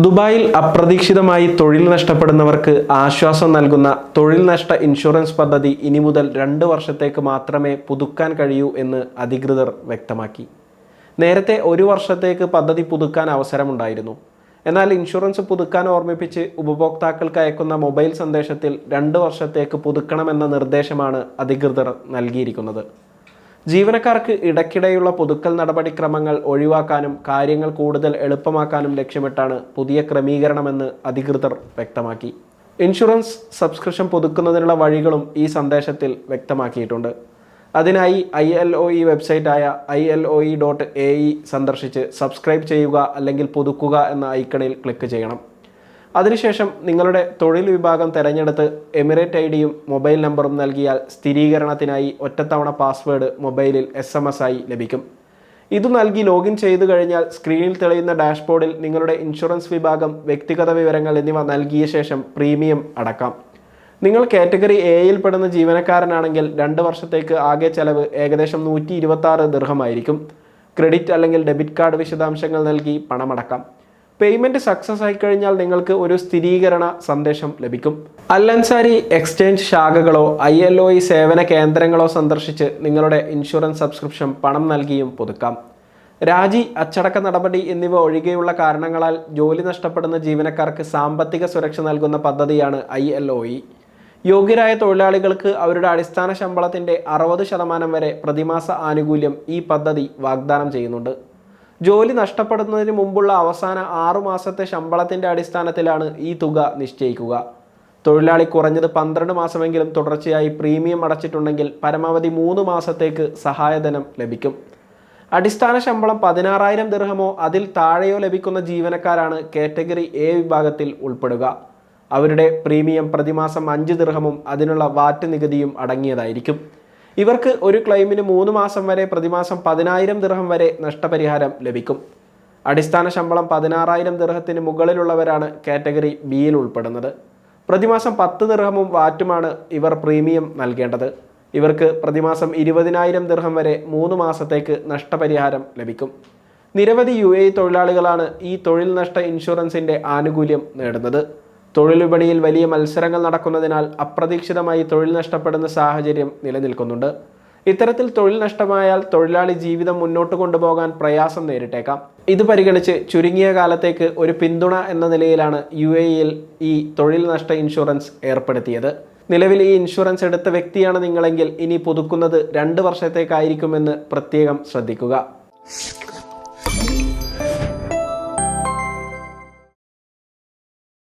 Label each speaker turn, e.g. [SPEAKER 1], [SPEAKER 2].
[SPEAKER 1] ദുബായിൽ അപ്രതീക്ഷിതമായി തൊഴിൽ നഷ്ടപ്പെടുന്നവർക്ക് ആശ്വാസം നൽകുന്ന തൊഴിൽ നഷ്ട ഇൻഷുറൻസ് പദ്ധതി ഇനി മുതൽ 2 വർഷത്തേക്ക് മാത്രമേ പുതുക്കാൻ കഴിയൂ എന്ന് അധികൃതർ വ്യക്തമാക്കി. നേരത്തെ 1 വർഷത്തേക്ക് പദ്ധതി പുതുക്കാൻ അവസരമുണ്ടായിരുന്നു. എന്നാൽ ഇൻഷുറൻസ് പുതുക്കാൻ ഓർമ്മിപ്പിച്ച് ഉപഭോക്താക്കൾക്ക് അയക്കുന്ന മൊബൈൽ സന്ദേശത്തിൽ 2 വർഷത്തേക്ക് പുതുക്കണമെന്ന നിർദ്ദേശമാണ് അധികൃതർ നൽകിയിരിക്കുന്നത്. ജീവനക്കാർക്ക് ഇടയ്ക്കിടെയുള്ള പുതുക്കൽ നടപടിക്രമങ്ങൾ ഒഴിവാക്കാനും കാര്യങ്ങൾ കൂടുതൽ എളുപ്പമാക്കാനും ലക്ഷ്യമിട്ടാണ് പുതിയ ക്രമീകരണമെന്ന് അധികൃതർ വ്യക്തമാക്കി. ഇൻഷുറൻസ് സബ്സ്ക്രിപ്ഷൻ പുതുക്കുന്നതിനുള്ള വഴികളും ഈ സന്ദേശത്തിൽ വ്യക്തമാക്കിയിട്ടുണ്ട്. അതിനായി ILOE വെബ്സൈറ്റായ ILOE.ae സന്ദർശിച്ച് സബ്സ്ക്രൈബ് ചെയ്യുക അല്ലെങ്കിൽ പുതുക്കുക എന്ന ഐക്കണിൽ ക്ലിക്ക് ചെയ്യണം. അതിനുശേഷം നിങ്ങളുടെ തൊഴിൽ വിഭാഗം തിരഞ്ഞെടുത്ത് എമിറേറ്റ് ID-യും മൊബൈൽ നമ്പറും നൽകിയാൽ സ്ഥിരീകരണത്തിനായി ഒറ്റത്തവണ പാസ്വേഡ് മൊബൈലിൽ SMS ആയി ലഭിക്കും. ഇത് നൽകി ലോഗിൻ ചെയ്തു കഴിഞ്ഞാൽ സ്ക്രീനിൽ തെളിയുന്ന ഡാഷ്ബോർഡിൽ നിങ്ങളുടെ ഇൻഷുറൻസ് വിഭാഗം, വ്യക്തിഗത വിവരങ്ങൾ എന്നിവ നൽകിയ ശേഷം പ്രീമിയം അടക്കാം. നിങ്ങൾ കാറ്റഗറി Aയിൽ പെടുന്ന ജീവനക്കാരനാണെങ്കിൽ 2 വർഷത്തേക്ക് ആകെ ചെലവ് ഏകദേശം 126 ദിർഹമായിരിക്കും. ക്രെഡിറ്റ് അല്ലെങ്കിൽ ഡെബിറ്റ് കാർഡ് വിശദാംശങ്ങൾ നൽകി പണമടക്കാം. പേയ്മെൻറ്റ് സക്സസ് ആയിക്കഴിഞ്ഞാൽ നിങ്ങൾക്ക് ഒരു സ്ഥിരീകരണ സന്ദേശം ലഭിക്കും. അൽ അൻസാരി എക്സ്ചേഞ്ച് ശാഖകളോ ILOE സേവന കേന്ദ്രങ്ങളോ സന്ദർശിച്ച് നിങ്ങളുടെ ഇൻഷുറൻസ് സബ്സ്ക്രിപ്ഷൻ പണം നൽകിയും പുതുക്കാം. രാജി, അച്ചടക്ക നടപടി എന്നിവ ഒഴികെയുള്ള കാരണങ്ങളാൽ ജോലി നഷ്ടപ്പെടുന്ന ജീവനക്കാർക്ക് സാമ്പത്തിക സുരക്ഷ നൽകുന്ന പദ്ധതിയാണ് ILOE. യോഗ്യരായ തൊഴിലാളികൾക്ക് അവരുടെ അടിസ്ഥാന ശമ്പളത്തിൻ്റെ 60% വരെ പ്രതിമാസ ആനുകൂല്യം ഈ പദ്ധതി വാഗ്ദാനം ചെയ്യുന്നുണ്ട്. ജോലി നഷ്ടപ്പെടുന്നതിന് മുമ്പുള്ള അവസാന 6 മാസത്തെ ശമ്പളത്തിൻ്റെ അടിസ്ഥാനത്തിലാണ് ഈ തുക നിശ്ചയിക്കുക. തൊഴിലാളി കുറഞ്ഞത് 12 മാസമെങ്കിലും തുടർച്ചയായി പ്രീമിയം അടച്ചിട്ടുണ്ടെങ്കിൽ പരമാവധി 3 മാസത്തേക്ക് സഹായധനം ലഭിക്കും. അടിസ്ഥാന ശമ്പളം 16,000 ദിർഹമോ അതിൽ താഴെയോ ലഭിക്കുന്ന ജീവനക്കാരാണ് കാറ്റഗറി A വിഭാഗത്തിൽ ഉൾപ്പെടുക. അവരുടെ പ്രീമിയം പ്രതിമാസം 5 ദിർഹമും അതിനുള്ള വാറ്റ് നികുതിയും അടങ്ങിയതായിരിക്കും. ഇവർക്ക് ഒരു ക്ലെയിമിന് 3 മാസം വരെ പ്രതിമാസം 10,000 ദിർഹം വരെ നഷ്ടപരിഹാരം ലഭിക്കും. അടിസ്ഥാന ശമ്പളം 16,000 ദിർഹത്തിന് മുകളിലുള്ളവരാണ് കാറ്റഗറി Bയിൽ ഉൾപ്പെടുന്നത്. പ്രതിമാസം 10 ദിർഹമും വാറ്റുമാണ് ഇവർ പ്രീമിയം നൽകേണ്ടത്. ഇവർക്ക് പ്രതിമാസം 20,000 ദിർഹം വരെ 3 മാസത്തേക്ക് നഷ്ടപരിഹാരം ലഭിക്കും. നിരവധി UAE തൊഴിലാളികളാണ് ഈ തൊഴിൽ നഷ്ട ഇൻഷുറൻസിൻ്റെ ആനുകൂല്യം നേടുന്നത്. തൊഴിൽ വിപണിയിൽ വലിയ മത്സരങ്ങൾ നടക്കുന്നതിനാൽ അപ്രതീക്ഷിതമായി തൊഴിൽ നഷ്ടപ്പെടുന്ന സാഹചര്യം നിലനിൽക്കുന്നുണ്ട്. ഇത്തരത്തിൽ തൊഴിൽ നഷ്ടമായാൽ തൊഴിലാളി ജീവിതം മുന്നോട്ട് കൊണ്ടുപോകാൻ പ്രയാസം നേരിട്ടേക്കാം. ഇത് പരിഗണിച്ച് ചുരുങ്ങിയ കാലത്തേക്ക് ഒരു പിന്തുണ എന്ന നിലയിലാണ് UAEയിൽ ഈ തൊഴിൽ നഷ്ട ഇൻഷുറൻസ് ഏർപ്പെടുത്തിയത്. നിലവിൽ ഈ ഇൻഷുറൻസ് എടുത്ത വ്യക്തിയാണ് നിങ്ങളെങ്കിൽ ഇനി പുതുക്കുന്നത് 2 വർഷത്തേക്കായിരിക്കുമെന്ന് പ്രത്യേകം ശ്രദ്ധിക്കുക.